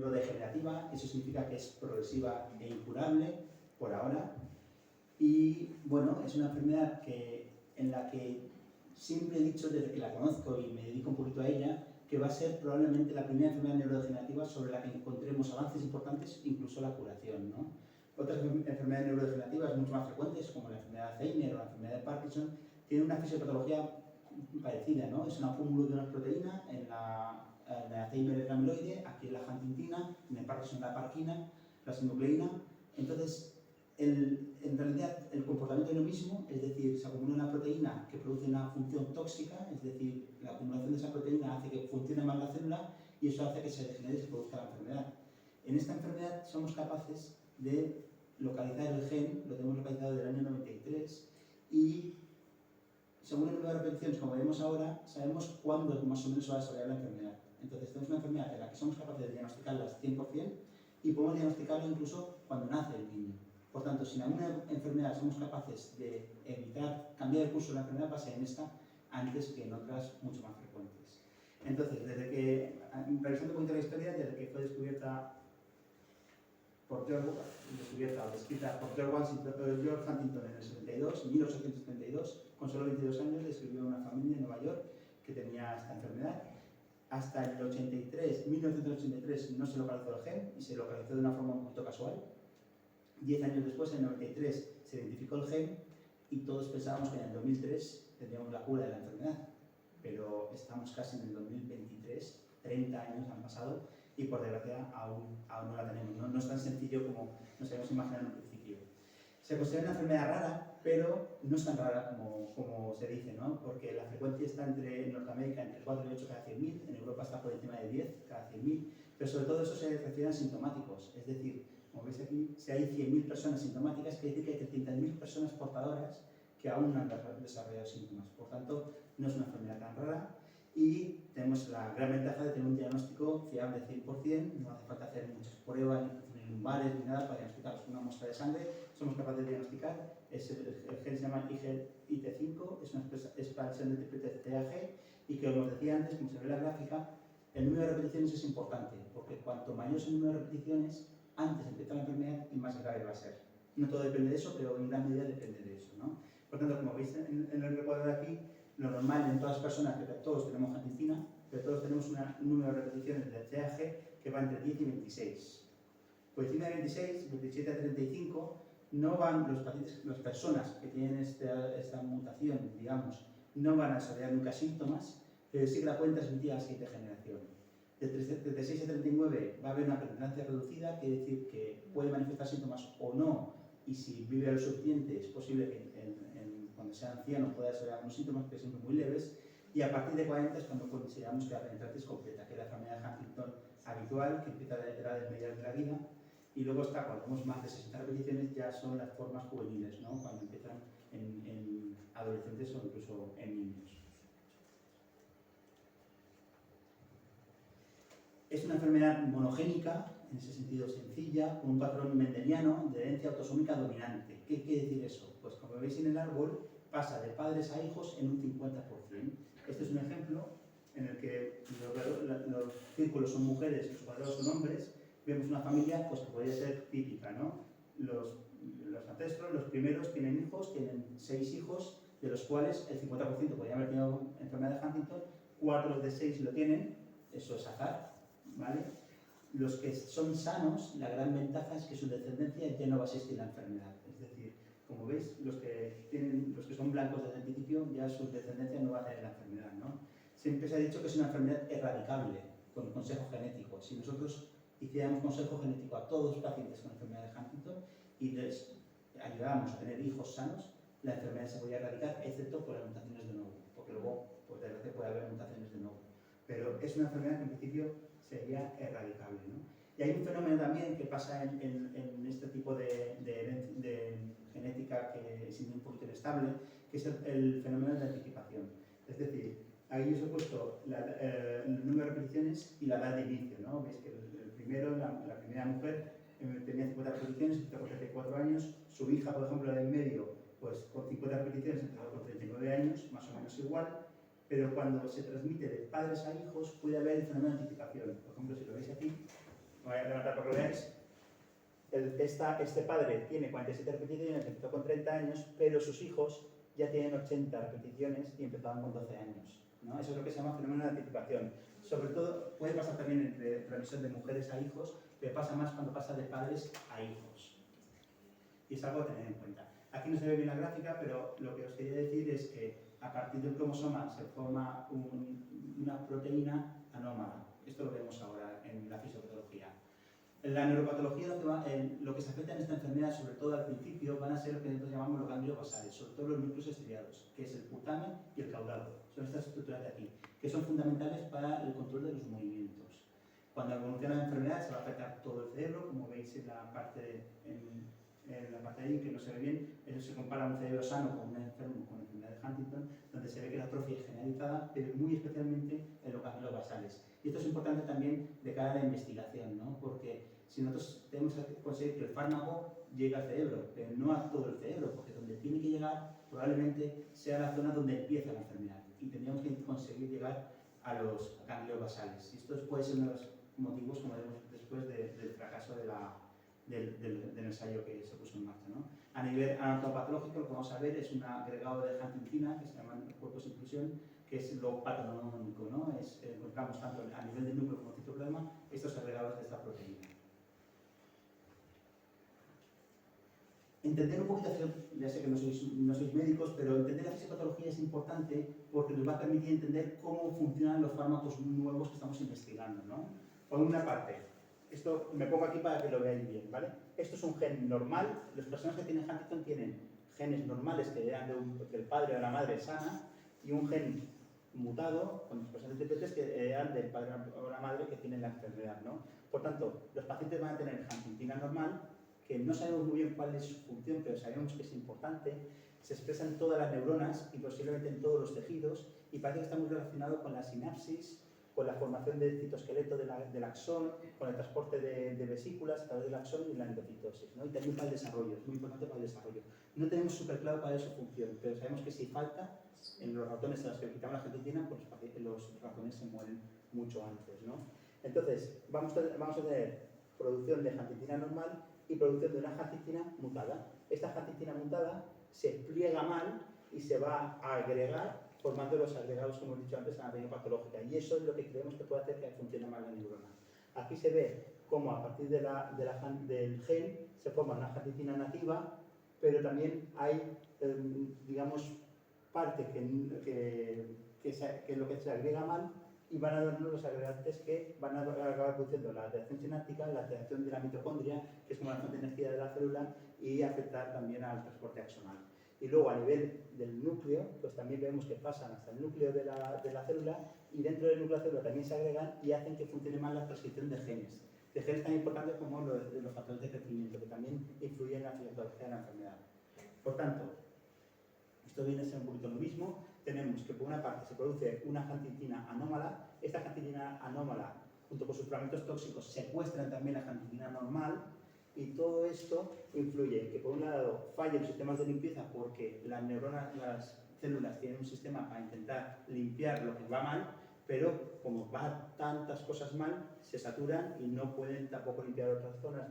neurodegenerativa, eso significa que es progresiva e incurable, por ahora. Y bueno, es una enfermedad en la que siempre he dicho, desde que la conozco y me dedico un poquito a ella, que va a ser probablemente la primera enfermedad neurodegenerativa sobre la que encontremos avances importantes, incluso la curación, ¿no? Otras enfermedades neurodegenerativas mucho más frecuentes, como la enfermedad de Alzheimer o la enfermedad de Parkinson, tienen una fisiopatología parecida, ¿no? Es un acúmulo de una proteína, en el Alzheimer es la amiloide, aquí es la huntingtina, en el Parkinson la parquina, la sinucleína. Entonces, en realidad el comportamiento es lo mismo, es decir, se acumula una proteína que produce una función tóxica, es decir, la acumulación de esa proteína hace que funcione mal la célula y eso hace que se degenere y se produzca la enfermedad. En esta enfermedad somos capaces de localizar el gen, lo tenemos localizado desde el año 93, y según el número de repeticiones, como vemos ahora, sabemos cuándo más o menos va a desarrollar la enfermedad. Entonces tenemos una enfermedad en la que somos capaces de diagnosticarla al 100% y podemos diagnosticarla incluso cuando nace el niño. Por tanto, si en alguna enfermedad somos capaces de evitar cambiar el curso de la enfermedad, va a ser en esta antes que en otras mucho más frecuentes. Entonces, revisando un poquito la historia, desde que fue descrita por George Huntington en el 72, 1872, con solo 22 años, describió a una familia en Nueva York que tenía esta enfermedad. Hasta el 1983 no se localizó el gen y se localizó de una forma un poquito casual. 10 años después, en el 93, se identificó el gen y todos pensábamos que en el 2003 tendríamos la cura de la enfermedad. Pero estamos casi en el 2023, 30 años han pasado y por desgracia aún no la tenemos. No es tan sencillo como nos habíamos imaginado en un principio. Se considera una enfermedad rara, pero no es tan rara como se dice, ¿no? Porque la frecuencia está en Norteamérica entre 4 y 8 cada 100.000, en Europa está por encima de 10 cada 100.000, pero sobre todo eso se refiere a sintomáticos, es decir, como veis aquí, si hay 100.000 personas sintomáticas, quiere decir que hay 300.000 personas portadoras que aún no han desarrollado síntomas. Por tanto, no es una enfermedad tan rara y tenemos la gran ventaja de tener un diagnóstico fiable 100%, no hace falta hacer muchas pruebas, ni lumbares, ni nada para diagnosticar. Con una muestra de sangre somos capaces de diagnosticar. El gen se llama IT5, es una expansión de triplete TAG y que, como os decía antes, como se ve en la gráfica, el número de repeticiones es importante, porque cuanto mayor es el número de repeticiones, antes empieza la enfermedad y más grave va a ser. No todo depende de eso, pero en gran medida depende de eso, ¿no? Por tanto, como veis en el recuadro de aquí, lo normal en todas las personas, que todos tenemos huntingtina, pero todos tenemos un número de repeticiones del CAG que va entre 10 y 26. Por encima de 26, 27 a 35, no van los pacientes, las personas que tienen esta mutación, digamos, no van a desarrollar nunca síntomas, pero sí que la pueden transmitir a la siguiente generación. De 36 a 39 va a haber una penetrancia reducida, quiere decir que puede manifestar síntomas o no, y si vive lo suficiente es posible que cuando sea anciano pueda desarrollar algunos síntomas, pero siempre muy leves, y a partir de 40 es cuando consideramos que la penetrancia es completa, que es la enfermedad de Huntington habitual, que empieza a la edad media de la vida, y luego está, cuando tenemos más de 60 repeticiones, ya son las formas juveniles, ¿no? Cuando empiezan en adolescentes o incluso en niños. Es una enfermedad monogénica, en ese sentido sencilla, con un patrón mendeliano de herencia autosómica dominante. ¿Qué quiere decir eso? Pues como veis en el árbol, pasa de padres a hijos en un 50%. Este es un ejemplo en el que los círculos son mujeres y los cuadrados son hombres. Vemos una familia pues, que podría ser típica, ¿no? Los ancestros, los primeros, tienen 6 hijos, de los cuales el 50% podría haber tenido enfermedad de Huntington, 4 de 6 lo tienen, eso es azar, ¿vale? Los que son sanos, la gran ventaja es que su descendencia ya no va a existir la enfermedad. Es decir, como veis, los que son blancos desde el principio, ya su descendencia no va a tener la enfermedad, ¿no? Siempre se ha dicho que es una enfermedad erradicable, con consejo genético. Si nosotros hiciéramos consejo genético a todos los pacientes con enfermedad de Huntington y les ayudábamos a tener hijos sanos, la enfermedad se podría erradicar, excepto por las mutaciones de nuevo, porque luego, por desgracia, puede haber mutaciones de nuevo. Pero es una enfermedad que en principio sería erradicable, ¿no? Y hay un fenómeno también que pasa en este tipo de genética que es un poquito inestable, que es el fenómeno de anticipación. Es decir, ahí os he puesto el número de repeticiones y la edad de inicio, ¿no? Veis que la primera mujer tenía 50 repeticiones, empezó con 34 años, su hija, por ejemplo, la del medio, pues con 50 repeticiones empezó con 39 años, más o menos igual, pero cuando se transmite de padres a hijos puede haber el fenómeno de anticipación. Por ejemplo, si lo veis aquí, voy a levantar para que lo veáis. Este padre tiene 47 repeticiones, empezó con 30 años, pero sus hijos ya tienen 80 repeticiones y empezaban con 12 años, ¿no? Eso es lo que se llama fenómeno de anticipación. Sobre todo, puede pasar también entre transmisión de mujeres a hijos, pero pasa más cuando pasa de padres a hijos. Y es algo a tener en cuenta. Aquí no se ve bien la gráfica, pero lo que os quería decir es que a partir del cromosoma se forma una proteína anómala. Esto lo vemos ahora en la fisiopatología. En la neuropatología lo que se afecta en esta enfermedad, sobre todo al principio, van a ser lo que nosotros llamamos los ganglios basales, sobre todo los núcleos estriados, que es el putamen y el caudado. Son estas estructuras de aquí, que son fundamentales para el control de los movimientos. Cuando evoluciona la enfermedad se va a afectar todo el cerebro, como veis en la parte de ahí, que no se ve bien. Eso se compara a un cerebro sano con un enfermo con enfermedad de Huntington, donde se ve que la atrofia es generalizada, pero muy especialmente en los ganglios basales. Y esto es importante también de cara a la investigación, ¿no? Porque si nosotros tenemos que conseguir que el fármaco llegue al cerebro, pero no a todo el cerebro, porque donde tiene que llegar probablemente sea la zona donde empieza la enfermedad. Y tendríamos que conseguir llegar a los ganglios basales. Y esto puede ser uno de los motivos, como veremos después, del fracaso del ensayo que se puso en marcha, ¿no? A nivel anatomopatológico, lo que vamos a ver es un agregado de huntingtina, que se llaman cuerpos de inclusión, que es lo patognomónico, ¿no? Encontramos tanto a nivel de núcleo como citoplasma estos agregados de esta proteína. Entender un poquito, ya sé que no sois médicos, pero entender la fisiopatología es importante porque nos va a permitir entender cómo funcionan los fármacos nuevos que estamos investigando, ¿no? Por una parte, esto me pongo aquí para que lo veáis bien, ¿vale? Esto es un gen normal. Las personas que tienen Huntington tienen genes normales que eran del padre o de la madre sana y un gen mutado con personas intérpretes que eran del padre o la madre que tienen la enfermedad, ¿no? Por tanto, los pacientes van a tener huntingtina normal, que no sabemos muy bien cuál es su función, pero sabemos que es importante, se expresa en todas las neuronas y posiblemente en todos los tejidos, y parece que está muy relacionado con la sinapsis, con la formación del citoesqueleto del axón, con el transporte de vesículas a través del axón y la endocitosis, ¿no? Y también para el desarrollo, es muy importante para el desarrollo. No tenemos súper claro cuál es su función, pero sabemos que si falta, en los ratones a los que quitamos la huntingtina, pues los ratones se mueren mucho antes, ¿no? Entonces, vamos a tener producción de huntingtina normal y producción de una huntingtina mutada. Esta huntingtina mutada se pliega mal y se va a agregar formando los agregados, como he dicho antes, a la anatomía patológica. Y eso es lo que creemos que puede hacer que funcione mal la neurona. Aquí se ve cómo a partir del gen se forma una huntingtina nativa, pero también hay, digamos, parte que lo que se agrega mal y van a darnos los agregantes que van a acabar produciendo la alteración sináptica, la alteración de la mitocondria, que es como la fuente de energía de la célula, y afectar también al transporte axonal. Y luego a nivel del núcleo, pues también vemos que pasan hasta el núcleo de la célula y dentro del núcleo de la célula también se agregan y hacen que funcione mal la transcripción de genes. De genes tan importantes como los factores de crecimiento, que también influyen en la fisiopatología de la enfermedad. Por tanto, esto viene a ser un poquito lo mismo. Tenemos que por una parte se produce una huntingtina anómala. Esta huntingtina anómala, junto con sus fragmentos tóxicos, secuestran también la huntingtina normal. Y todo esto influye en que, por un lado, fallen los sistemas de limpieza porque las neuronas, las células tienen un sistema para intentar limpiar lo que va mal, pero como va tantas cosas mal, se saturan y no pueden tampoco limpiar otras zonas,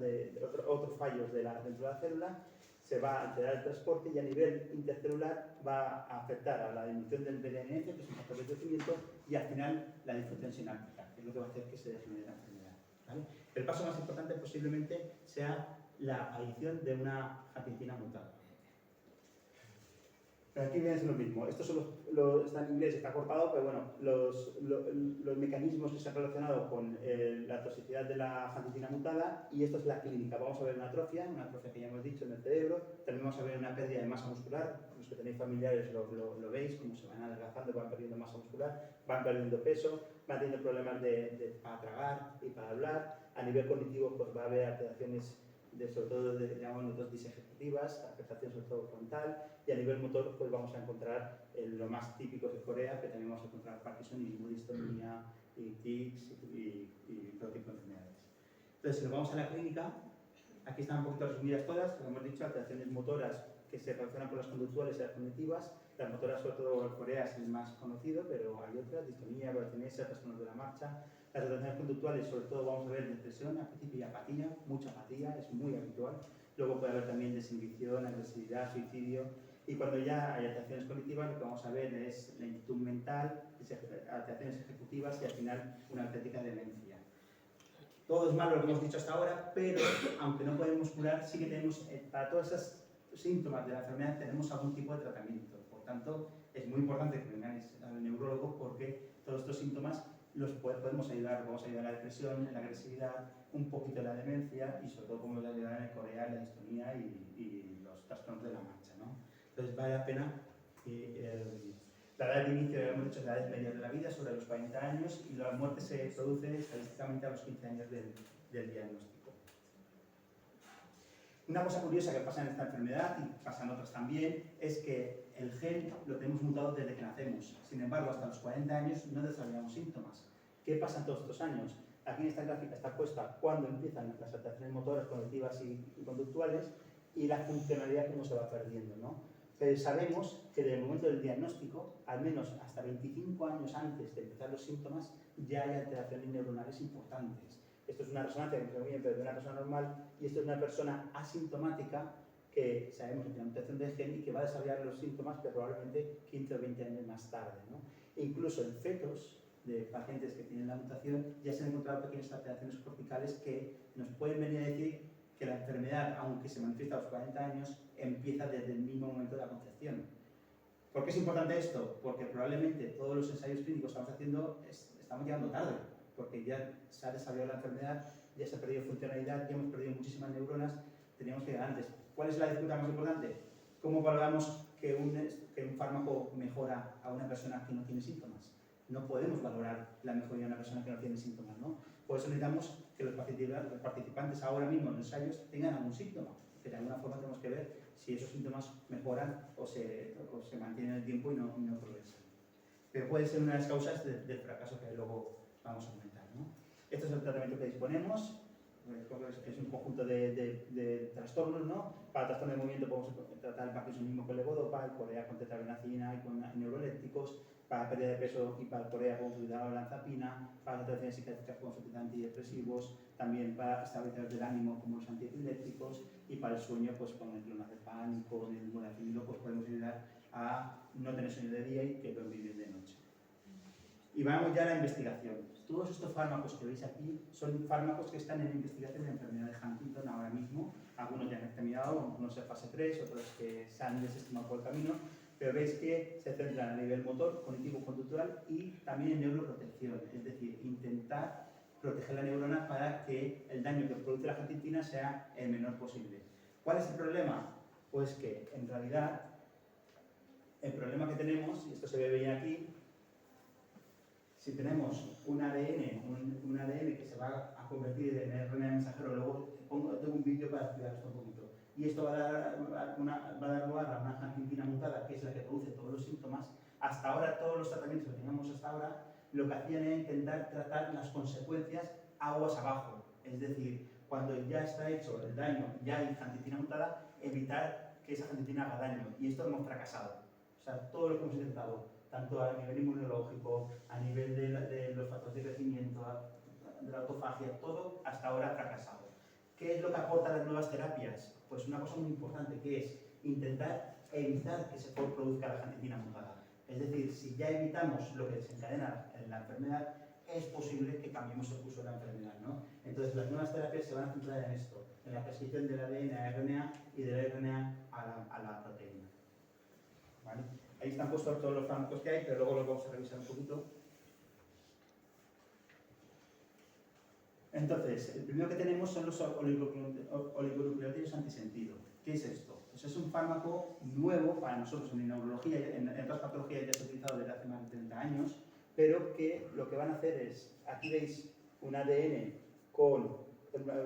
otros fallos dentro de la célula. Se va a alterar el transporte y a nivel intercelular va a afectar a la disminución del BDNF, que es un factor de crecimiento, y al final la disfunción sináptica, que es lo que va a hacer que se degenere la enfermedad, ¿vale? El paso más importante posiblemente sea la adición de una huntingtina mutada. Pero aquí viene a ser lo mismo. Esto está en inglés, está cortado, pero bueno, los mecanismos que se han relacionado con la toxicidad de la huntingtina mutada, y esto es la clínica. Vamos a ver una atrofia que ya hemos dicho en el cerebro. También vamos a ver una pérdida de masa muscular. Los que tenéis familiares lo veis, como se van adelgazando, van perdiendo masa muscular, van perdiendo peso, van teniendo problemas para tragar y para hablar. A nivel cognitivo, pues va a haber alteraciones sobre todo llamamos nosotros disejecutivas, afectación sobre todo frontal, y a nivel motor pues vamos a encontrar lo más típico de Corea, que también vamos a encontrar parkinsonismo, distonía, y tics y todo tipo de enfermedades. Entonces, si nos vamos a la clínica, aquí están un poquito resumidas todas, como hemos dicho, alteraciones motoras que se relacionan con las conductuales y las cognitivas. Las motoras, sobre todo Corea, es el más conocido, pero hay otras: distonía, brachinesia, trastornos de la marcha, Las alteraciones conductuales, sobre todo, vamos a ver depresión, al principio y apatía, mucha apatía, es muy habitual. Luego puede haber también desinhibición, agresividad, suicidio. Y cuando ya hay alteraciones cognitivas, lo que vamos a ver es la inquietud mental, alteraciones ejecutivas y al final una auténtica demencia. Todo es malo lo que hemos dicho hasta ahora, pero aunque no podemos curar, sí que tenemos, para todos esos síntomas de la enfermedad, tenemos algún tipo de tratamiento. Por tanto, es muy importante que vengáis al neurólogo porque todos estos síntomas los podemos ayudar. Podemos ayudar en la depresión, en la agresividad, un poquito en la demencia y sobre todo podemos ayudar en el corea, en la distonía y los trastornos de la marcha, ¿no? Entonces vale la pena que la edad de inicio, hemos dicho, es la edad media de la vida, sobre los 40 años, y la muerte se produce estadísticamente a los 15 años del diagnóstico. Una cosa curiosa que pasa en esta enfermedad, y pasa en otras también, es que el gen lo tenemos mutado desde que nacemos. Sin embargo, hasta los 40 años no desarrollamos síntomas. ¿Qué pasa en todos estos años? Aquí en esta gráfica está puesta cuándo empiezan las alteraciones motoras, cognitivas y conductuales, y la funcionalidad cómo se va perdiendo, ¿no? Pero sabemos que desde el momento del diagnóstico, al menos hasta 25 años antes de empezar los síntomas, ya hay alteraciones neuronales importantes. Esto es una resonancia que no se ve bien, pero de una persona normal, y esto es una persona asintomática que sabemos que tiene una mutación de gen y que va a desarrollar los síntomas, pero probablemente 15 o 20 años más tarde, ¿no? E incluso en fetos de pacientes que tienen la mutación ya se han encontrado pequeñas alteraciones corticales que nos pueden venir a decir que la enfermedad, aunque se manifiesta a los 40 años, empieza desde el mismo momento de la concepción. ¿Por qué es importante esto? Porque probablemente todos los ensayos clínicos que estamos haciendo estamos llegando tarde, porque ya se ha desarrollado la enfermedad, ya se ha perdido funcionalidad, ya hemos perdido muchísimas neuronas, teníamos que llegar antes. ¿Cuál es la dificultad más importante? ¿Cómo valoramos que un fármaco mejora a una persona que no tiene síntomas? No podemos valorar la mejoría de una persona que no tiene síntomas, ¿no? Por eso necesitamos que los participantes ahora mismo en los ensayos tengan algún síntoma, que de alguna forma tenemos que ver si esos síntomas mejoran o se mantienen en el tiempo y no progresan. Pero puede ser una de las causas del fracaso que luego vamos a comentar, ¿no? Este es el tratamiento que disponemos. Es un conjunto de trastornos, ¿no? Para trastorno de movimiento podemos tratar el parkinsonismo con levodopa, el corea con tetrabenazina y con neurolépticos. Para pérdida de peso y para el corea podemos utilizar la olanzapina. Para las alteraciones psiquiátricas podemos utilizar antidepresivos. También para estabilizadores del ánimo como los antiepilépticos. Y para el sueño, pues con el clonazepam y con el modafinilo, pues podemos ayudar a no tener sueño de día y que vivir de noche. Y vamos ya a la investigación. Todos estos fármacos que veis aquí son fármacos que están en investigación de enfermedad de Huntington ahora mismo. Algunos ya han terminado, algunos en fase 3, otros que se han desestimado por el camino, pero veis que se centran a nivel motor, cognitivo-conductual y también en neuroprotección, es decir, intentar proteger la neurona para que el daño que produce la huntingtina sea el menor posible. ¿Cuál es el problema? Pues que en realidad el problema que tenemos, y esto se ve bien aquí, si tenemos un ADN que se va a convertir en RNA mensajero, luego tengo un vídeo para explicar esto un poquito, y esto va a dar lugar a una huntingtina mutada, que es la que produce todos los síntomas. Hasta ahora, todos los tratamientos que teníamos hasta ahora, lo que hacían era intentar tratar las consecuencias aguas abajo, es decir, cuando ya está hecho el daño, ya hay huntingtina mutada, evitar que esa huntingtina haga daño, y esto hemos fracasado. O sea, todo lo que hemos intentado, tanto a nivel inmunológico, a nivel de los factores de crecimiento, de la autofagia, todo hasta ahora ha fracasado. ¿Qué es lo que aportan las nuevas terapias? Pues una cosa muy importante, que es intentar evitar que se produzca la huntingtina mutada. Es decir, si ya evitamos lo que desencadena la enfermedad, es posible que cambiemos el curso de la enfermedad, ¿no? Entonces, las nuevas terapias se van a centrar en esto, en la prescripción del ADN a RNA y del RNA a la proteína. ¿Vale? Ahí están puestos todos los fármacos que hay, pero luego los vamos a revisar un poquito. Entonces, el primero que tenemos son los oligonucleótidos antisentido. ¿Qué es esto? Pues es un fármaco nuevo para nosotros en neurología, en otras patologías ya se ha utilizado desde hace más de 30 años, pero que lo que van a hacer es, aquí veis un ADN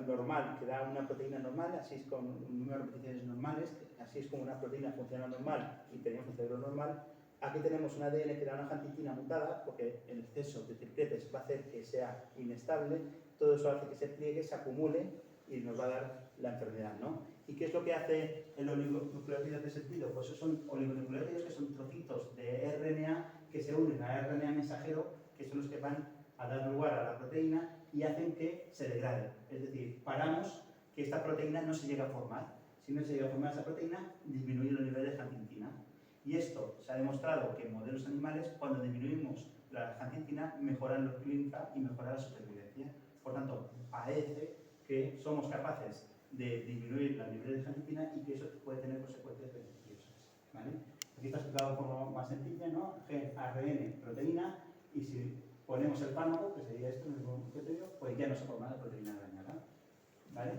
normal, que da una proteína normal, así es con un número de repeticiones normales, así es como una proteína funciona normal y tenemos un cerebro normal. Aquí tenemos un ADN que da una huntingtina mutada, porque el exceso de tripletes va a hacer que sea inestable, todo eso hace que se pliegue, se acumule y nos va a dar la enfermedad, ¿no? ¿Y qué es lo que hace el oligonucleótido de sentido? Pues esos son oligonucleótidos que son trocitos de RNA que se unen a RNA mensajero, que son los que van a dar lugar a la proteína y hacen que se degrade. Es decir, paramos que esta proteína no se llegue a formar. Si no se llega a formar esa proteína, disminuye los niveles de angiotensina. Y esto se ha demostrado que en modelos animales, cuando disminuimos la angiotensina, mejoran los clínica y mejora la supervivencia. Por tanto, parece que somos capaces de disminuir los niveles de angiotensina y que eso puede tener consecuencias beneficiosas, ¿vale? Aquí está explicado de forma más sencilla, ¿no? Gen, ARN, proteína, y si ponemos el fármaco, que sería esto, pues ya no se forma la proteína dañada, ¿vale?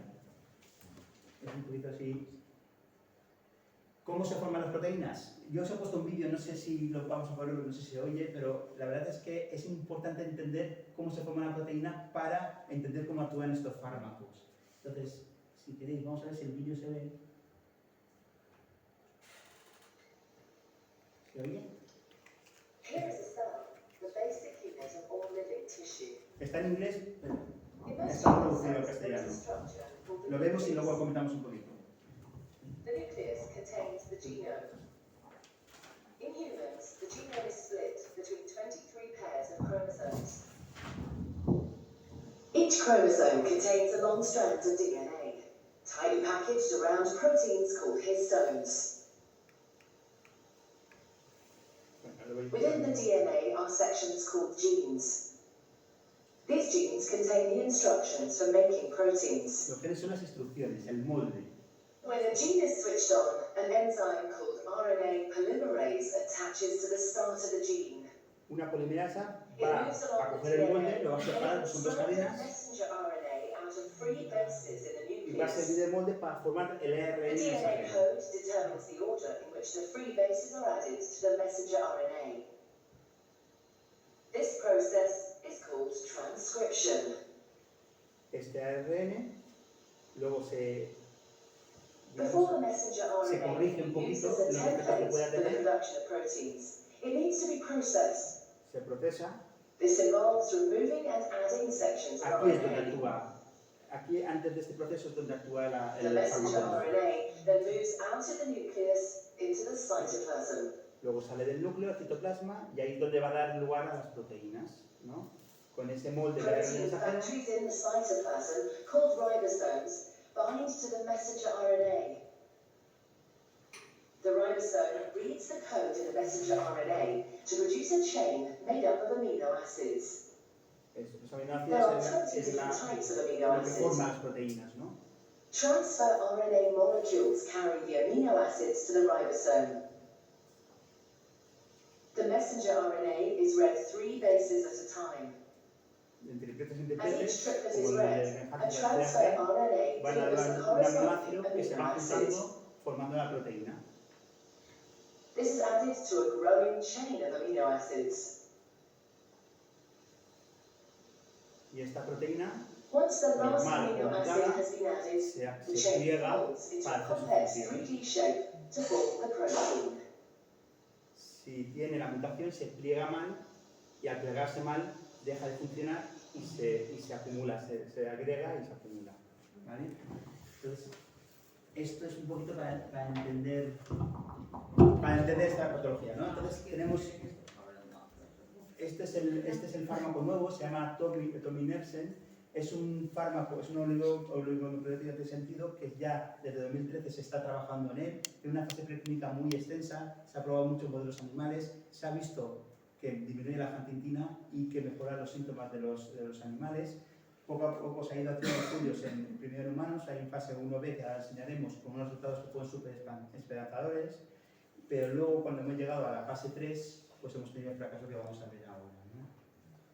Es un poquito así. ¿Cómo se forman las proteínas? Yo os he puesto un vídeo, no sé si lo vamos a ponerlo, no sé si se oye, pero la verdad es que es importante entender cómo se forma la proteína para entender cómo actúan estos fármacos. Entonces, si queréis, vamos a ver si el vídeo se ve. ¿Se oye? Está en inglés, pero está traducido al castellano. Lo vemos y luego comentamos un poquito. The nucleus contains the genome. In humans, the genome is split between 23 pairs of chromosomes. Each chromosome contains a long strand of DNA, tightly packaged around proteins called histones. Within the DNA are sections called genes. These genes contain the instructions for making proteins. Los genes son las instrucciones, el molde. When a gene is switched on, an enzyme called RNA polymerase attaches to the start of the gene. Una polimerasa va a coger el molde, lo va a separar, son dos cadenas, y va a servir de molde para formar el ARN The DNA mensajero. code determines the order in which the free bases are added to the messenger RNA. This process is called transcription. Este ARN luego se Before the messenger se corrige un RNA poquito uses a los defectos que template pueda for the tener, production of proteins, it needs to be processed. se procesa. This involves removing and adding sections of Aquí es donde RNA. actúa. Aquí, antes de este proceso, es donde actúa The el messenger fármaco. RNA then moves out of the nucleus into the cytoplasm. Luego sale del núcleo, el citoplasma, y ahí es donde va a dar lugar a las proteínas, ¿no? Con ese molde de ARN Protein mensajero, factories in the cytoplasm, called ribosomes, bind to the messenger RNA. The ribosome reads the code in the messenger RNA to produce a chain made up of amino acids. los There are aminoácidos 20 es different types of amino lo que forma acids. las proteínas, ¿no? Transfer RNA molecules carry the amino acids to the ribosome. The messenger RNA is read 3 bases at a time. En tripletes As each independentes, triplet como is los read, de a transfer RNA van a delivers dar the un corresponding aminoácido que se amino va acid. juntando formando la proteína. This is added to a growing chain of amino acids. Y esta proteína Once the last normal amino acid conjugada has been added, the se chain pliega folds into para a hacer su complex función. 3D shape to form the protein. Si tiene la mutación, se pliega mal y al plegarse mal deja de funcionar y se acumula, se agrega y se acumula, ¿vale? Entonces, esto es un poquito para entender esta patología, ¿no? Entonces tenemos, este es el fármaco nuevo, se llama tominersen. Es un fármaco, es un oligonucleótido de sentido que ya desde 2013 se está trabajando en él, en una fase preclínica muy extensa, se ha probado en muchos modelos animales, se ha visto que disminuye la angiotensina y que mejora los síntomas de los animales. Poco a poco se ha ido haciendo estudios primero en humanos, hay en fase 1B que ahora enseñaremos con unos resultados que fueron súper esperanzadores, pero luego cuando hemos llegado a la fase 3, pues hemos tenido el fracaso que vamos a ver ahora, ¿no?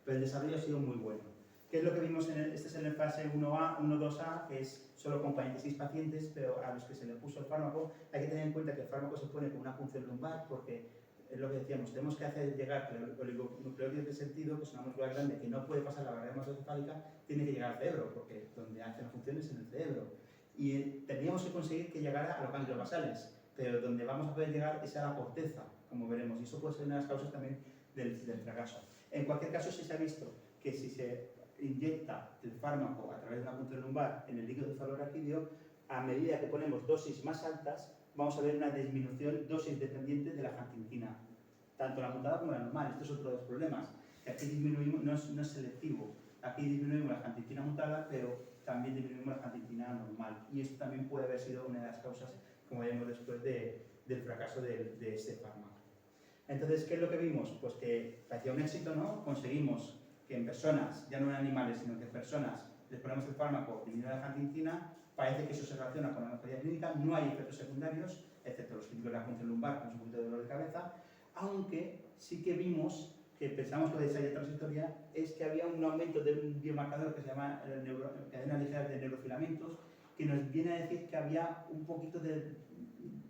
Pero el desarrollo ha sido muy bueno. ¿Qué es lo que vimos este es en la fase 1A, 1-2A, que es solo con 46 pacientes, pero a los que se le puso el fármaco? Hay que tener en cuenta que el fármaco se pone con una punción lumbar, porque es lo que decíamos, tenemos que hacer llegar el oligonucleótido de sentido, que es una molécula grande que no puede pasar la barrera masocefálica, tiene que llegar al cerebro, porque donde hace la función es en el cerebro. Y teníamos que conseguir que llegara a los ganglios basales, pero donde vamos a poder llegar es a la corteza, como veremos, y eso puede ser una de las causas también del fracaso. En cualquier caso, sí se ha visto que si se inyecta el fármaco a través de una punción lumbar en el líquido cefalorraquídeo, a medida que ponemos dosis más altas, vamos a ver una disminución dosis dependiente de la angiotensina, tanto la mutada como la normal. Esto es otro de los problemas. que aquí disminuimos, no es selectivo, aquí disminuimos la angitina mutada, pero también disminuimos la angitina normal. Y esto también puede haber sido una de las causas, como vemos después, del fracaso de este fármaco. Entonces, ¿qué es lo que vimos? Pues que parecía un éxito, ¿no? Conseguimos que en personas, ya no en animales, sino que en personas, les ponemos el fármaco, disminuye la angitina, parece que eso se relaciona con la mejoría clínica, no hay efectos secundarios, excepto los típicos de la función lumbar, con un poquito de dolor de cabeza, aunque sí que vimos, que pensamos que la desarrollo transitoria, es que había un aumento de un biomarcador que se llama cadena ligera de neurofilamentos, que nos viene a decir que había un poquito de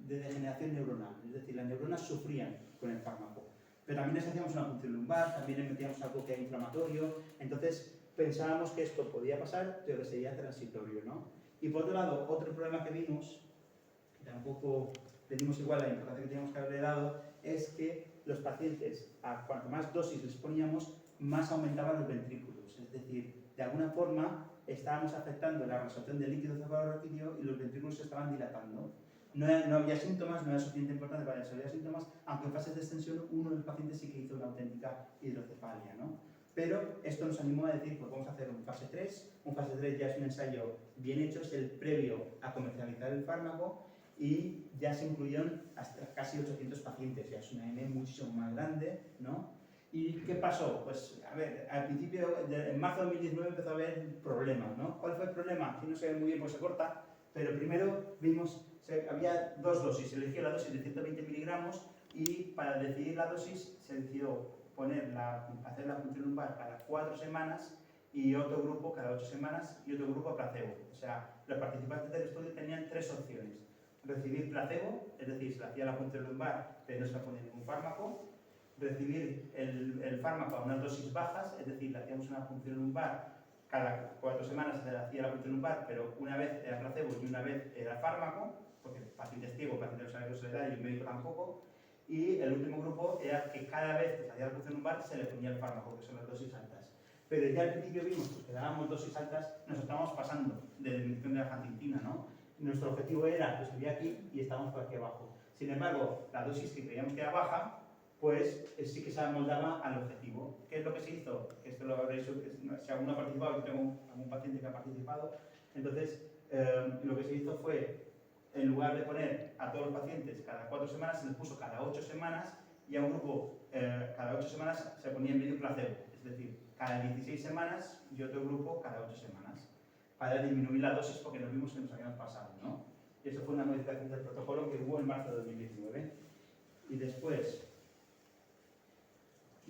degeneración neuronal, es decir, las neuronas sufrían con el fármaco. Pero también les hacíamos una función lumbar, también les metíamos algo que era inflamatorio, entonces pensábamos que esto podía pasar, pero que sería transitorio, ¿no? Y por otro lado, otro problema que vimos, que tampoco le dimos igual la importancia que teníamos que haberle dado, es que los pacientes, a cuanto más dosis les poníamos, más aumentaban los ventrículos. Es decir, de alguna forma estábamos afectando la resorción del líquido cefalorraquídeo y los ventrículos se estaban dilatando. No había síntomas, no era suficiente importante para desarrollar síntomas, aunque en fases de extensión uno de los pacientes sí que hizo una auténtica hidrocefalia, ¿no? Pero esto nos animó a decir, pues vamos a hacer un fase 3. Un fase 3 ya es un ensayo bien hecho, es el previo a comercializar el fármaco y ya se incluyeron hasta casi 800 pacientes, ya es una N muchísimo más grande, ¿no? ¿Y qué pasó? Pues, a ver, al principio, en marzo de 2019 empezó a haber problemas, ¿no? ¿Cuál fue el problema? Aquí no se ve muy bien, pues se corta, pero primero vimos, había dos dosis, se eligió la dosis de 120 miligramos y para decidir la dosis se decidió hacer la función lumbar cada 4 semanas y otro grupo cada 8 semanas y otro grupo placebo. O sea, los participantes del estudio tenían 3 opciones. Recibir placebo, es decir, se le hacía la función lumbar, pero no se le ponía ningún fármaco. Recibir el fármaco a unas dosis bajas, es decir, le hacíamos una función lumbar, cada 4 semanas se le hacía la función lumbar, pero una vez era placebo y una vez era fármaco, porque el paciente es ciego, el paciente no sabe qué se le da y el médico tampoco. Y el último grupo era que cada vez que se hacía la función lumbar se le ponía el fármaco, que son las dosis altas. Pero ya al principio vimos que dábamos dosis altas, nos estábamos pasando de la disminución de la angitina, ¿no? Nuestro objetivo era que subía aquí y estábamos por aquí abajo. Sin embargo, la dosis que creíamos que era baja, pues sí que se amoldaba al objetivo. ¿Qué es lo que se hizo? Esto lo habréis, si alguno ha participado, yo tengo algún paciente que ha participado, entonces lo que se hizo fue, en lugar de poner a todos los pacientes cada 4 semanas, se les puso cada 8 semanas y a un grupo cada 8 semanas se ponía en medio placebo, es decir, cada 16 semanas y otro grupo cada 8 semanas, para disminuir la dosis porque nos vimos que nos habíamos pasado, ¿no? Y eso fue una modificación del protocolo que hubo en marzo de 2019. Y después,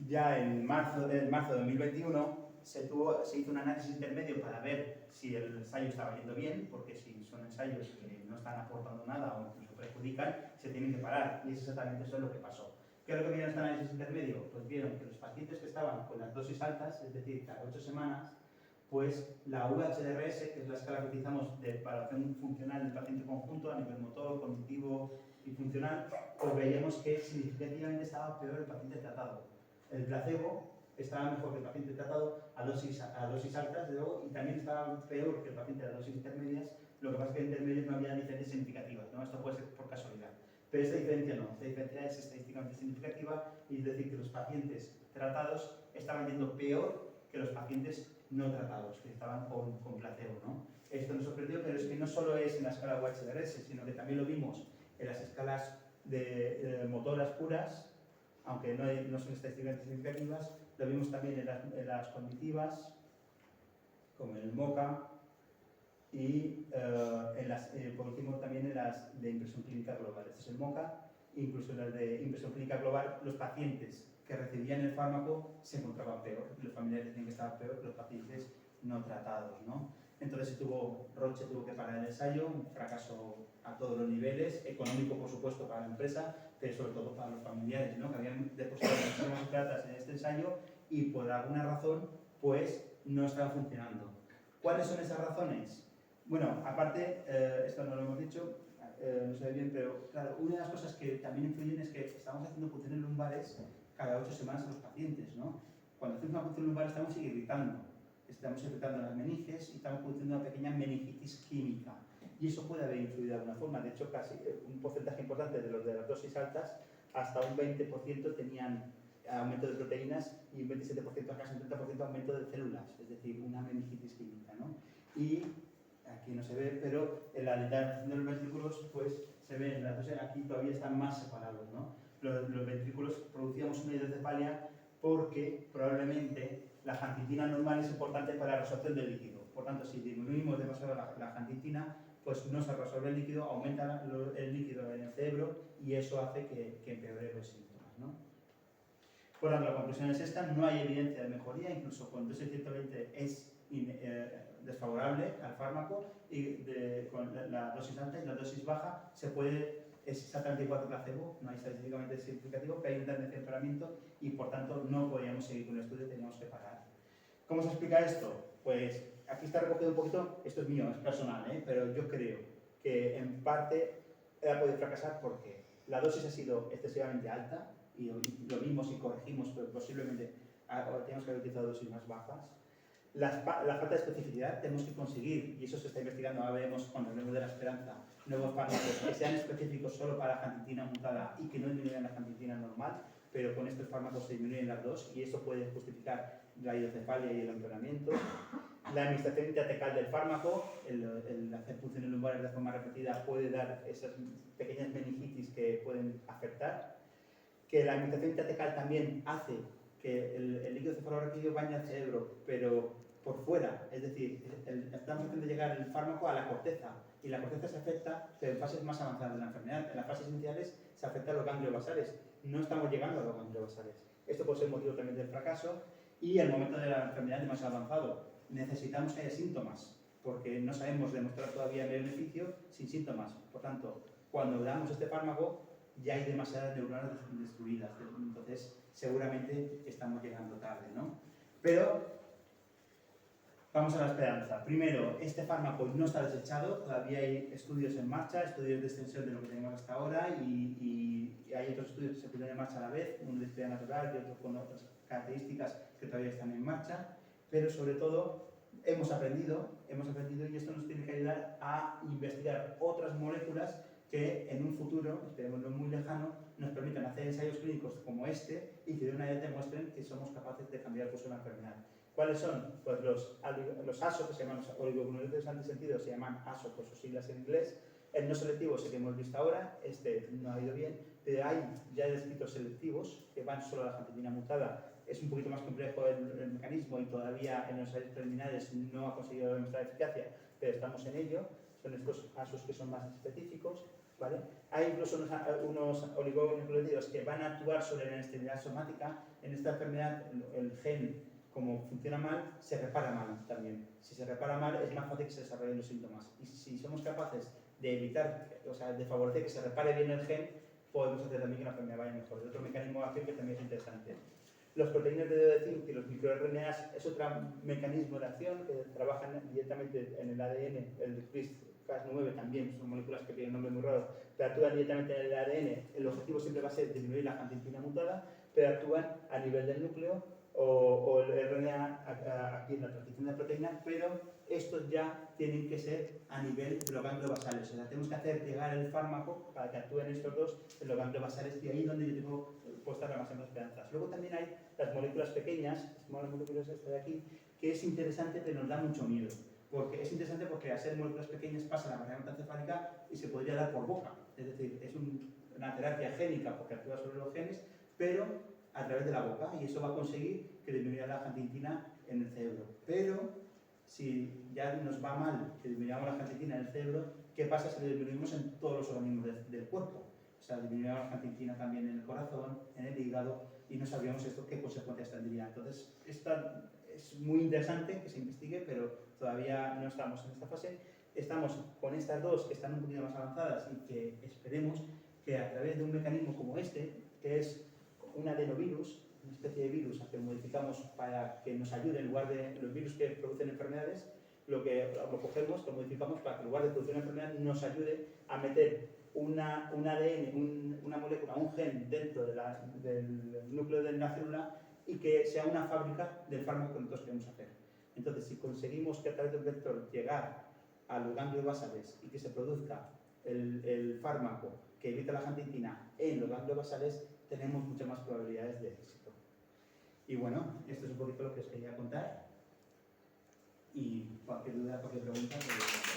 ya en marzo de 2021, se hizo un análisis intermedio para ver si el ensayo estaba yendo bien, porque si son ensayos que no están aportando nada o incluso perjudican, se tienen que parar. Y es exactamente eso lo que pasó. ¿Qué es lo que vieron este análisis intermedio? Pues vieron que los pacientes que estaban con las dosis altas, es decir, cada 8 semanas, pues la UHDRS, que es la escala que utilizamos de valoración funcional del paciente conjunto a nivel motor, cognitivo y funcional, pues veíamos que significativamente estaba peor el paciente tratado. El placebo estaba mejor que el paciente tratado a dosis altas, de luego, y también estaba peor que el paciente a dosis intermedias. Lo que pasa es que en intermedias no había diferencias significativas, ¿no? Esto puede ser por casualidad. Pero esta diferencia no, esta diferencia es estadísticamente significativa y es decir que los pacientes tratados estaban yendo peor que los pacientes no tratados, que estaban con placebo, ¿no? Esto nos sorprendió, pero es que no solo es en la escala UHDRS, sino que también lo vimos en las escalas de motoras puras, aunque no son estadísticamente significativas, lo vimos también en las cognitivas, como en el MoCA, y por último también en las de impresión clínica global. Este es el MoCA, incluso en las de impresión clínica global, los pacientes que recibían el fármaco se encontraban peor, los familiares tenían que estar peor que los pacientes no tratados, ¿no? Entonces Roche tuvo que parar el ensayo, un fracaso a todos los niveles, económico por supuesto para la empresa, pero sobre todo para los familiares, ¿no? Que habían depositado muchísimas plata en este ensayo y por alguna razón pues no estaba funcionando. ¿Cuáles son esas razones? Bueno, aparte, esto no lo hemos dicho, no se ve bien, pero claro, una de las cosas que también influyen es que estamos haciendo funciones lumbares cada 8 semanas a los pacientes, ¿no? Cuando hacemos una función lumbar estamos irritando las meninges y estamos produciendo una pequeña meningitis química. Y eso puede haber influido de alguna forma. De hecho, casi un porcentaje importante de los de las dosis altas, hasta un 20% tenían aumento de proteínas y un 27% a casi un 30% aumento de células, es decir, una meningitis química, ¿no? Y aquí no se ve, pero en la dilatación de los ventrículos, pues se ve, entonces aquí todavía están más separados, ¿no? Los ventrículos producíamos una hidrocefalia porque probablemente la angitina normal es importante para la resorción del líquido. Por tanto, si disminuimos demasiado la angitina, pues no se resuelve el líquido, aumenta el líquido en el cerebro y eso hace que empeore los síntomas, ¿no? Por tanto, la conclusión es esta: no hay evidencia de mejoría, incluso con dosis 120 es desfavorable al fármaco, y con la dosis alta y la dosis baja es exactamente igual que placebo, no hay estadísticamente significativo, pero hay un tendencia de empeoramiento y por tanto no podíamos seguir con el estudio, teníamos que parar. ¿Cómo se explica esto? Pues aquí está recogido un poquito, esto es mío, es personal, pero yo creo que en parte ha podido fracasar porque la dosis ha sido excesivamente alta y lo vimos y corregimos, pero posiblemente tenemos que haber utilizado dosis más bajas. La falta de especificidad, tenemos que conseguir, y eso se está investigando, ahora veremos cuando hablemos de la esperanza, nuevos fármacos que sean específicos solo para la angitina mutada y que no disminuyan la angitina normal, pero con estos fármacos se disminuyen las dos y eso puede justificar la hidrocefalia y el empeoramiento. La administración intratecal del fármaco, el hacer punciones lumbares de forma repetida puede dar esas pequeñas meningitis que pueden afectar. Que la administración intratecal también hace que el líquido cefalorraquídeo bañe al cerebro, pero por fuera, es decir, estamos haciendo llegar el fármaco a la corteza y la corteza se afecta, pero en fases más avanzadas de la enfermedad. En las fases iniciales se afecta a los ganglios basales, no estamos llegando a los ganglios basales. Esto puede ser motivo también del fracaso y el momento de la enfermedad es más avanzado. Necesitamos que haya síntomas, porque no sabemos demostrar todavía el beneficio sin síntomas. Por tanto, cuando damos este fármaco ya hay demasiadas neuronas destruidas, entonces seguramente estamos llegando tarde, ¿no? Pero vamos a la esperanza. Primero, este fármaco no está desechado, todavía hay estudios en marcha, estudios de extensión de lo que tenemos hasta ahora y hay otros estudios que se ponen en marcha a la vez, uno de historia natural y otro con otras características que todavía están en marcha, pero sobre todo hemos aprendido y esto nos tiene que ayudar a investigar otras moléculas que en un futuro, esperemos no muy lejano, nos permitan hacer ensayos clínicos como este y que de una vez demuestren que somos capaces de cambiar el curso de la enfermedad. ¿Cuáles son? Pues los ASO, que se llaman oligonucleótidos antisentidos, se llaman ASO por sus siglas en inglés. El no selectivo es el que hemos visto ahora, este no ha ido bien, pero hay ya descritos selectivos que van solo a la angitina mutada. Es un poquito más complejo el mecanismo y todavía en los ensayos preliminares no ha conseguido demostrar eficacia, pero estamos en ello. Son estos ASOs que son más específicos, ¿vale? Hay incluso unos oligonucleótidos que van a actuar sobre la inestabilidad somática. En esta enfermedad, el gen, como funciona mal, se repara mal también. Si se repara mal, es más fácil que se desarrollen los síntomas. Y si somos capaces de evitar, o sea, de favorecer que se repare bien el gen, podemos hacer también que la enfermedad vaya mejor. Es otro mecanismo de acción que también es interesante. Los proteínas de zinc y los microRNAs es otro mecanismo de acción que trabajan directamente en el ADN, el CRISPR-Cas9 también, son moléculas que tienen nombres muy raros, pero actúan directamente en el ADN. El objetivo siempre va a ser disminuir la angitina mutada, pero actúan a nivel del núcleo o el RNA aquí en la transición de proteína, pero estos ya tienen que ser a nivel de los ganglios basales. O sea, tenemos que hacer llegar el fármaco para que actúen estos dos en los ganglios basales y ahí es donde yo tengo puestas las máximas esperanzas. Luego también hay las moléculas pequeñas, las moléculas esta de aquí, que es interesante, pero nos da mucho miedo. Porque es interesante porque al ser moléculas pequeñas pasa la barrera encefálica y se podría dar por boca. Es decir, es una terapia génica porque actúa sobre los genes, pero a través de la boca, y eso va a conseguir que disminuya la angitina en el cerebro. Pero si ya nos va mal que disminuyamos la angitina en el cerebro, ¿qué pasa si lo disminuimos en todos los organismos del cuerpo? O sea, disminuimos la angitina también en el corazón, en el hígado, y no sabíamos esto qué consecuencias tendría. Entonces, es muy interesante que se investigue, pero todavía no estamos en esta fase. Estamos con estas dos que están un poquito más avanzadas y que esperemos que a través de un mecanismo como este, que es un adenovirus, una especie de virus al que modificamos para que nos ayude en lugar de los virus que producen enfermedades, lo cogemos, lo modificamos para que en lugar de producir una enfermedad nos ayude a meter un ADN, una molécula, un gen dentro del núcleo de la célula y que sea una fábrica del fármaco que nosotros queremos hacer. Entonces, si conseguimos que a través del vector llegar a los ganglios basales y que se produzca el fármaco que evita la angitina en los ganglios basales, tenemos muchas más probabilidades de éxito. Y bueno, esto es un poquito lo que os quería contar. Y cualquier duda, cualquier pregunta, pues,